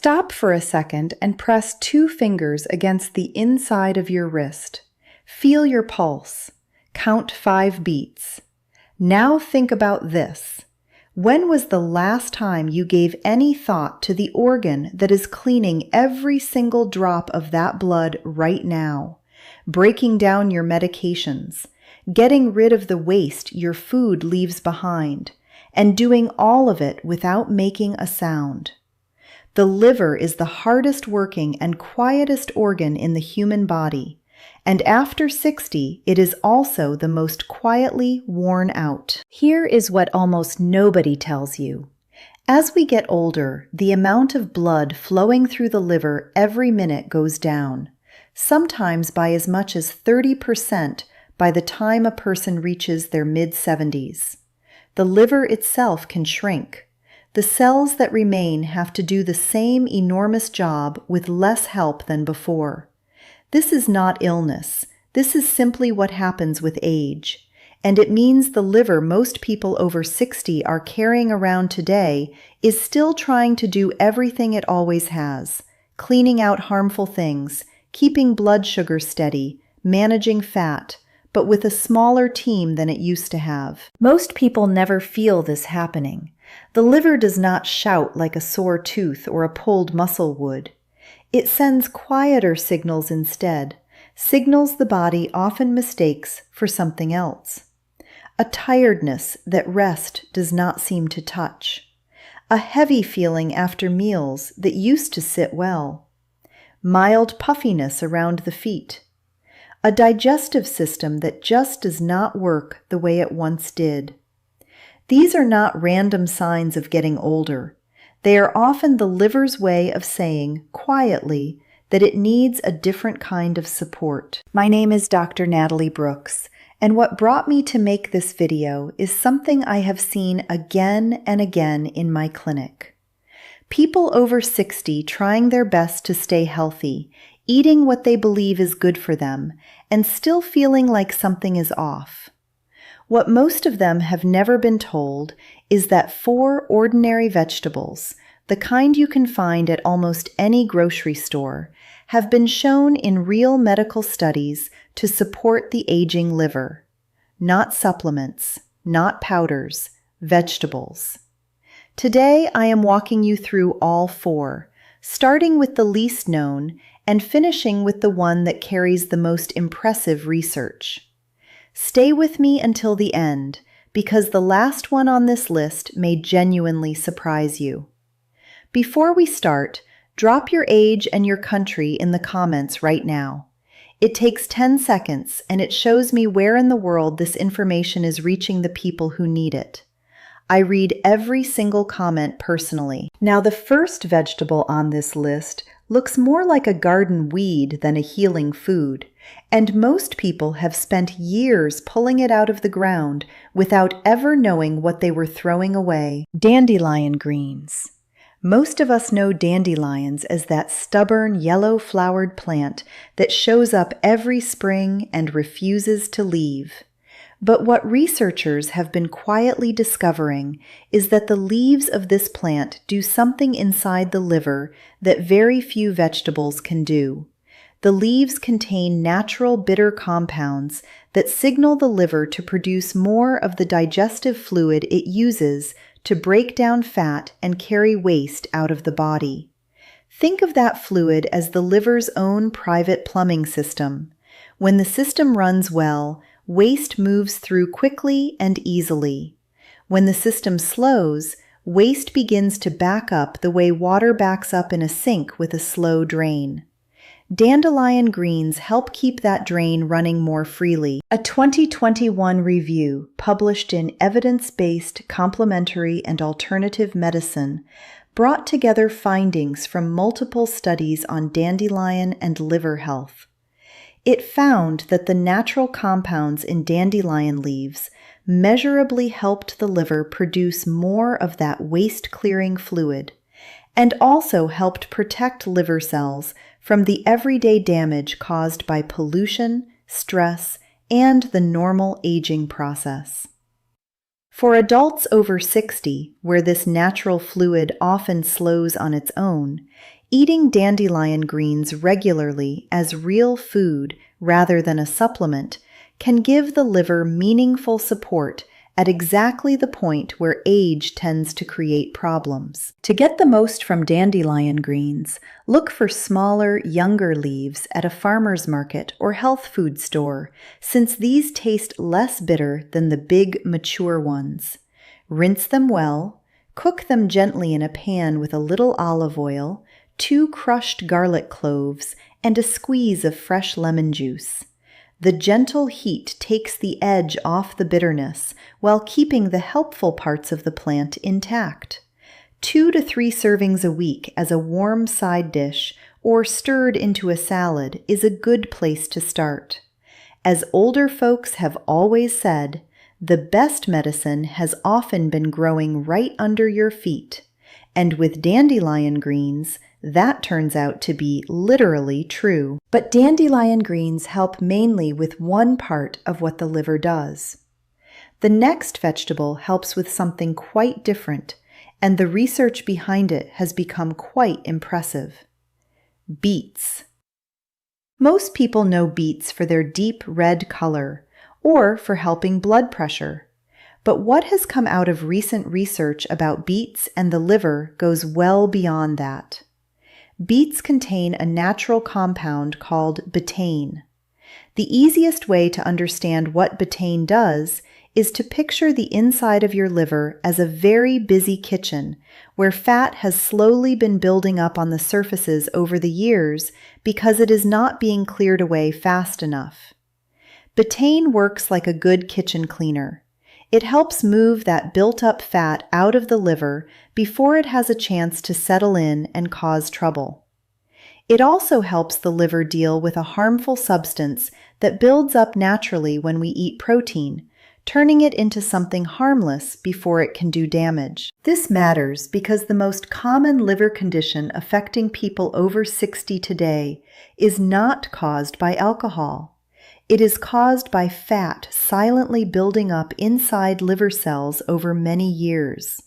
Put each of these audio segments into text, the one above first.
Stop for a second and press 2 fingers against the inside of your wrist. Feel your pulse. Count 5 beats. Now think about this. When was the last time you gave any thought to the organ that is cleaning every single drop of that blood right now, breaking down your medications, getting rid of the waste your food leaves behind, and doing all of it without making a sound? The liver is the hardest working and quietest organ in the human body, and after 60, it is also the most quietly worn out. Here is what almost nobody tells you. As we get older, the amount of blood flowing through the liver every minute goes down, sometimes by as much as 30% by the time a person reaches their mid-70s. The liver itself can shrink. The cells that remain have to do the same enormous job with less help than before. This is not illness. This is simply what happens with age. And it means the liver most people over 60 are carrying around today is still trying to do everything it always has, cleaning out harmful things, keeping blood sugar steady, managing fat, but with a smaller team than it used to have. Most people never feel this happening. The liver does not shout like a sore tooth or a pulled muscle would. It sends quieter signals instead, signals the body often mistakes for something else. A tiredness that rest does not seem to touch. A heavy feeling after meals that used to sit well. Mild puffiness around the feet. A digestive system that just does not work the way it once did. These are not random signs of getting older. They are often the liver's way of saying, quietly, that it needs a different kind of support. My name is Dr. Natalie Brooks, and what brought me to make this video is something I have seen again and again in my clinic. People over 60 trying their best to stay healthy, eating what they believe is good for them, and still feeling like something is off. What most of them have never been told is that 4 ordinary vegetables, the kind you can find at almost any grocery store, have been shown in real medical studies to support the aging liver. Not supplements, not powders, vegetables. Today I am walking you through all 4, starting with the least known and finishing with the one that carries the most impressive research. Stay with me until the end, because the last one on this list may genuinely surprise you. Before we start, drop your age and your country in the comments right now. It takes 10 seconds, and it shows me where in the world this information is reaching the people who need it. I read every single comment personally. Now, the first vegetable on this list looks more like a garden weed than a healing food, and most people have spent years pulling it out of the ground without ever knowing what they were throwing away. Dandelion greens. Most of us know dandelions as that stubborn yellow-flowered plant that shows up every spring and refuses to leave. But what researchers have been quietly discovering is that the leaves of this plant do something inside the liver that very few vegetables can do. The leaves contain natural bitter compounds that signal the liver to produce more of the digestive fluid it uses to break down fat and carry waste out of the body. Think of that fluid as the liver's own private plumbing system. When the system runs well, waste moves through quickly and easily. When the system slows, waste begins to back up the way water backs up in a sink with a slow drain. Dandelion greens help keep that drain running more freely. A 2021 review published in Evidence-Based Complementary and Alternative Medicine brought together findings from multiple studies on dandelion and liver health. It found that the natural compounds in dandelion leaves measurably helped the liver produce more of that waste-clearing fluid, and also helped protect liver cells from the everyday damage caused by pollution, stress, and the normal aging process. For adults over 60, where this natural fluid often slows on its own, eating dandelion greens regularly as real food rather than a supplement can give the liver meaningful support at exactly the point where age tends to create problems. To get the most from dandelion greens, look for smaller, younger leaves at a farmer's market or health food store, since these taste less bitter than the big, mature ones. Rinse them well, cook them gently in a pan with a little olive oil, 2 crushed garlic cloves, and a squeeze of fresh lemon juice. The gentle heat takes the edge off the bitterness while keeping the helpful parts of the plant intact. 2 to 3 servings a week as a warm side dish or stirred into a salad is a good place to start. As older folks have always said, the best medicine has often been growing right under your feet. And with dandelion greens, that turns out to be literally true. But dandelion greens help mainly with one part of what the liver does. The next vegetable helps with something quite different, and the research behind it has become quite impressive. Beets. Most people know beets for their deep red color, or for helping blood pressure. But what has come out of recent research about beets and the liver goes well beyond that. Beets contain a natural compound called betaine. The easiest way to understand what betaine does is to picture the inside of your liver as a very busy kitchen where fat has slowly been building up on the surfaces over the years because it is not being cleared away fast enough. Betaine works like a good kitchen cleaner. It helps move that built-up fat out of the liver before it has a chance to settle in and cause trouble. It also helps the liver deal with a harmful substance that builds up naturally when we eat protein, turning it into something harmless before it can do damage. This matters because the most common liver condition affecting people over 60 today is not caused by alcohol. It is caused by fat silently building up inside liver cells over many years.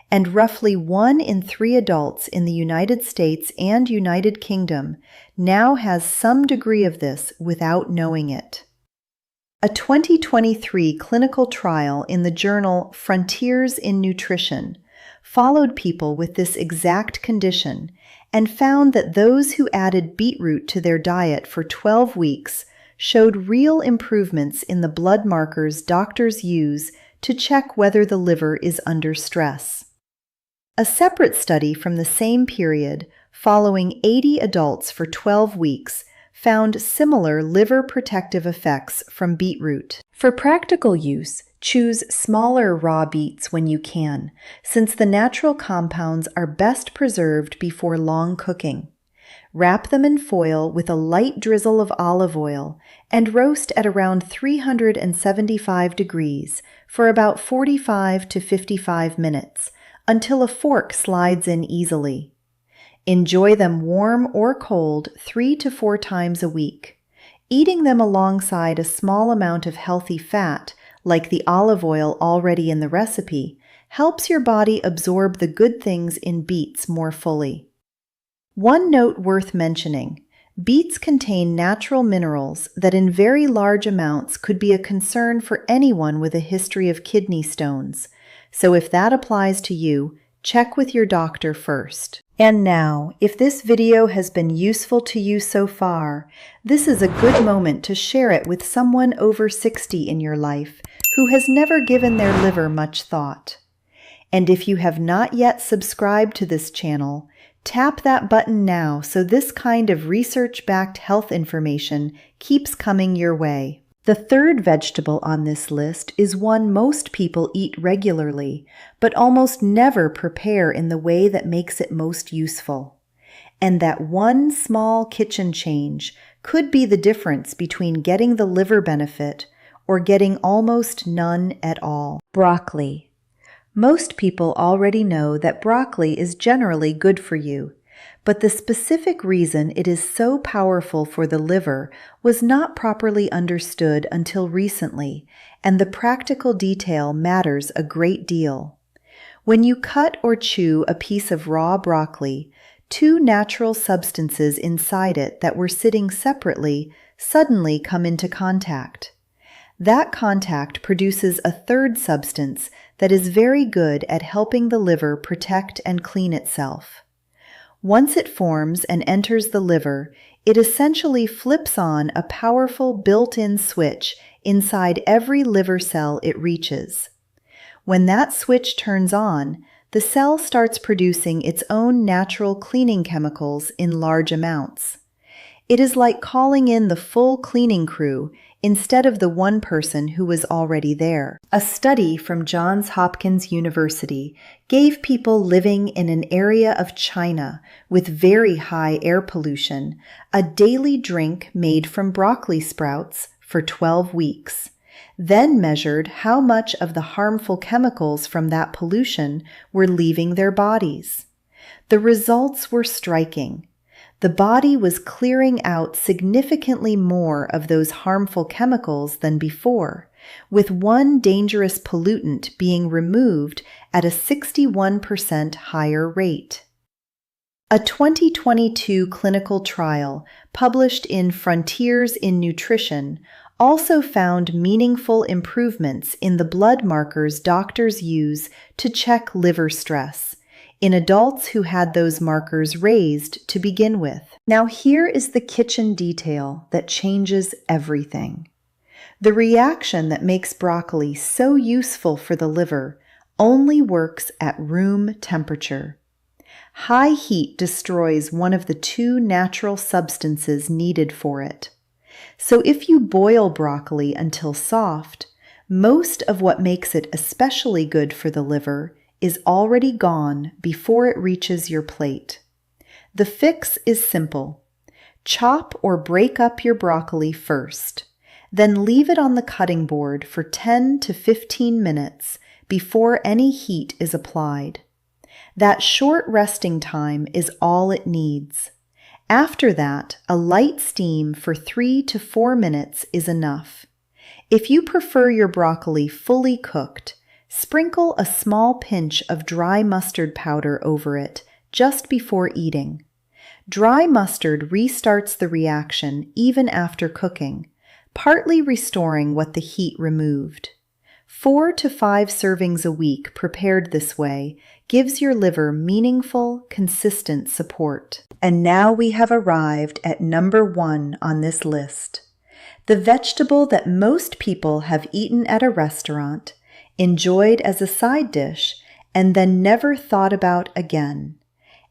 And roughly 1 in 3 adults in the United States and United Kingdom now has some degree of this without knowing it. A 2023 clinical trial in the journal Frontiers in Nutrition followed people with this exact condition and found that those who added beetroot to their diet for 12 weeks showed real improvements in the blood markers doctors use to check whether the liver is under stress. A separate study from the same period, following 80 adults for 12 weeks, found similar liver protective effects from beetroot. For practical use, choose smaller raw beets when you can, since the natural compounds are best preserved before long cooking. Wrap them in foil with a light drizzle of olive oil and roast at around 375 degrees for about 45 to 55 minutes until a fork slides in easily. Enjoy them warm or cold 3 to 4 times a week. Eating them alongside a small amount of healthy fat, like the olive oil already in the recipe, helps your body absorb the good things in beets more fully. One note worth mentioning: beets contain natural minerals that in very large amounts could be a concern for anyone with a history of kidney stones. So if that applies to you, check with your doctor first. And now, if this video has been useful to you so far, this is a good moment to share it with someone over 60 in your life who has never given their liver much thought. And if you have not yet subscribed to this channel, tap that button now so this kind of research-backed health information keeps coming your way. The third vegetable on this list is one most people eat regularly, but almost never prepare in the way that makes it most useful. And that one small kitchen change could be the difference between getting the liver benefit or getting almost none at all. Broccoli. Most people already know that broccoli is generally good for you, But the specific reason it is so powerful for the liver was not properly understood until recently, and the practical detail matters a great deal. When you cut or chew a piece of raw broccoli, two natural substances inside it that were sitting separately suddenly come into contact. That contact produces a third substance that is very good at helping the liver protect and clean itself. Once it forms and enters the liver, it essentially flips on a powerful built-in switch inside every liver cell it reaches. When that switch turns on, the cell starts producing its own natural cleaning chemicals in large amounts. It is like calling in the full cleaning crew instead of the one person who was already there. A study from Johns Hopkins University gave people living in an area of China with very high air pollution a daily drink made from broccoli sprouts for 12 weeks, then measured how much of the harmful chemicals from that pollution were leaving their bodies. The results were striking. The body was clearing out significantly more of those harmful chemicals than before, with one dangerous pollutant being removed at a 61% higher rate. A 2022 clinical trial published in Frontiers in Nutrition also found meaningful improvements in the blood markers doctors use to check liver stress in adults who had those markers raised to begin with. Now here is the kitchen detail that changes everything. The reaction that makes broccoli so useful for the liver only works at room temperature. High heat destroys one of the two natural substances needed for it. So if you boil broccoli until soft, most of what makes it especially good for the liver is already gone before it reaches your plate. The fix is simple. Chop or break up your broccoli first, then leave it on the cutting board for 10 to 15 minutes before any heat is applied. That short resting time is all it needs. After that, a light steam for 3 to 4 minutes is enough. If you prefer your broccoli fully cooked, sprinkle a small pinch of dry mustard powder over it just before eating. Dry mustard restarts the reaction even after cooking, partly restoring what the heat removed. 4 to 5 servings a week prepared this way gives your liver meaningful, consistent support. And now we have arrived at number 1 on this list. The vegetable that most people have eaten at a restaurant, enjoyed as a side dish, and then never thought about again.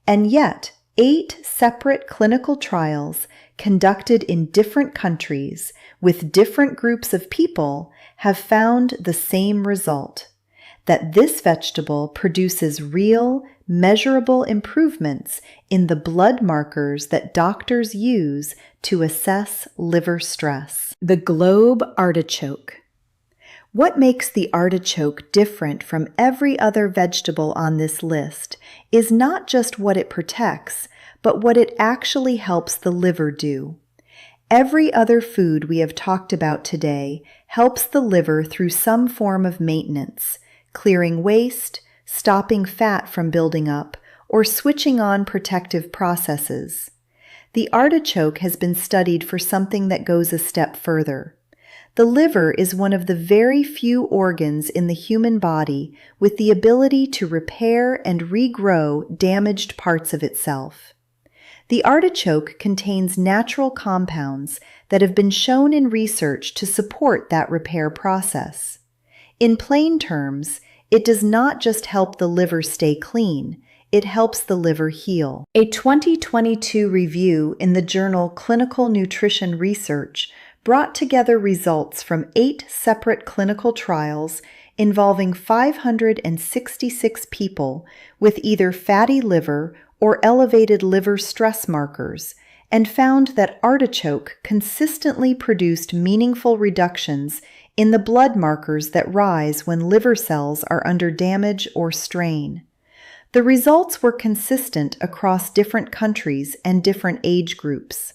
And yet, 8 separate clinical trials conducted in different countries with different groups of people have found the same result, that this vegetable produces real, measurable improvements in the blood markers that doctors use to assess liver stress. The globe artichoke. What makes the artichoke different from every other vegetable on this list is not just what it protects, but what it actually helps the liver do. Every other food we have talked about today helps the liver through some form of maintenance, clearing waste, stopping fat from building up, or switching on protective processes. The artichoke has been studied for something that goes a step further. The liver is one of the very few organs in the human body with the ability to repair and regrow damaged parts of itself. The artichoke contains natural compounds that have been shown in research to support that repair process. In plain terms, it does not just help the liver stay clean, it helps the liver heal. A 2022 review in the journal Clinical Nutrition Research brought together results from 8 separate clinical trials involving 566 people with either fatty liver or elevated liver stress markers, and found that artichoke consistently produced meaningful reductions in the blood markers that rise when liver cells are under damage or strain. The results were consistent across different countries and different age groups.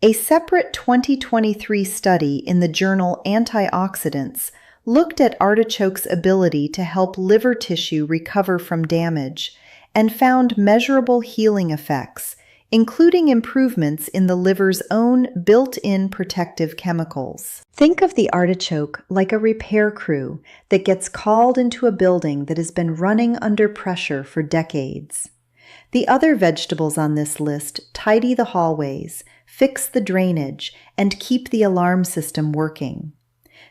A separate 2023 study in the journal Antioxidants looked at artichoke's ability to help liver tissue recover from damage and found measurable healing effects, including improvements in the liver's own built-in protective chemicals. Think of the artichoke like a repair crew that gets called into a building that has been running under pressure for decades. The other vegetables on this list tidy the hallways, fix the drainage, and keep the alarm system working.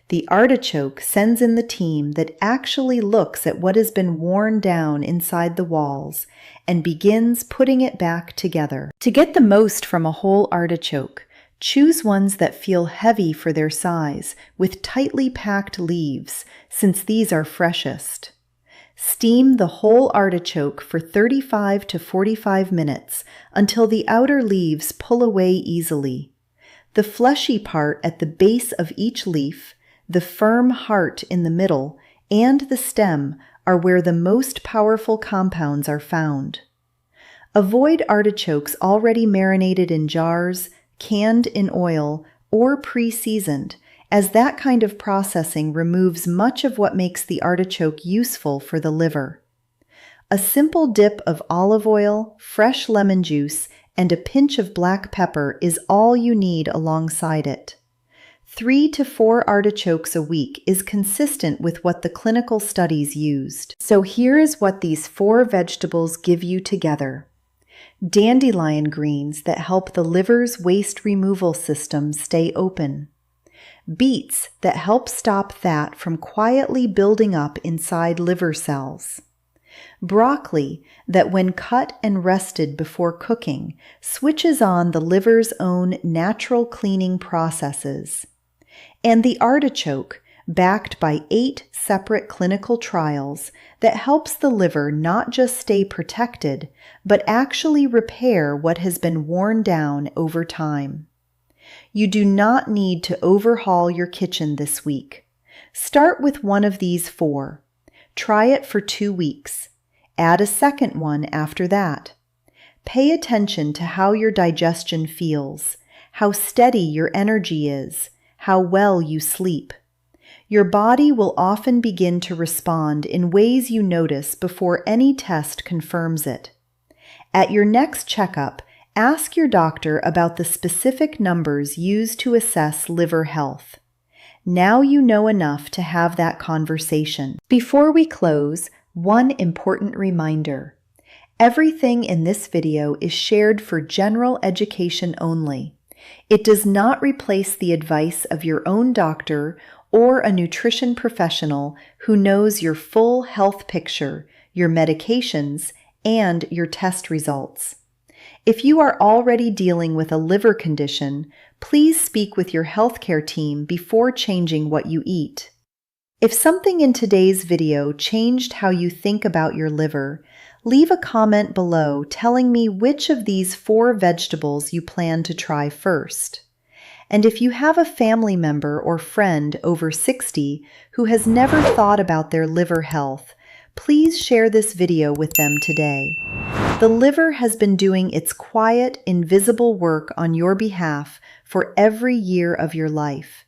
The artichoke sends in the team that actually looks at what has been worn down inside the walls and begins putting it back together. To get the most from a whole artichoke, choose ones that feel heavy for their size with tightly packed leaves, since these are freshest. Steam the whole artichoke for 35 to 45 minutes until the outer leaves pull away easily. The fleshy part at the base of each leaf, the firm heart in the middle, and the stem are where the most powerful compounds are found. Avoid artichokes already marinated in jars, canned in oil, or pre-seasoned, as that kind of processing removes much of what makes the artichoke useful for the liver. A simple dip of olive oil, fresh lemon juice, and a pinch of black pepper is all you need alongside it. 3 to 4 artichokes a week is consistent with what the clinical studies used. So here is what these 4 vegetables give you together. Dandelion greens that help the liver's waste removal system stay open. Beets that help stop fat from quietly building up inside liver cells. Broccoli that, when cut and rested before cooking, switches on the liver's own natural cleaning processes. And the artichoke, backed by 8 separate clinical trials, that helps the liver not just stay protected, but actually repair what has been worn down over time. You do not need to overhaul your kitchen this week. Start with one of these 4. Try it for 2 weeks. Add a second one after that. Pay attention to how your digestion feels, how steady your energy is, how well you sleep. Your body will often begin to respond in ways you notice before any test confirms it. At your next checkup, ask your doctor about the specific numbers used to assess liver health. Now you know enough to have that conversation. Before we close, one important reminder. Everything in this video is shared for general education only. It does not replace the advice of your own doctor or a nutrition professional who knows your full health picture, your medications, and your test results. If you are already dealing with a liver condition, please speak with your healthcare team before changing what you eat. If something in today's video changed how you think about your liver, leave a comment below telling me which of these 4 vegetables you plan to try first. And if you have a family member or friend over 60 who has never thought about their liver health, please share this video with them today. The liver has been doing its quiet, invisible work on your behalf for every year of your life.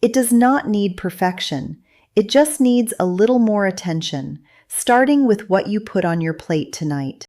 It does not need perfection. It just needs a little more attention, starting with what you put on your plate tonight.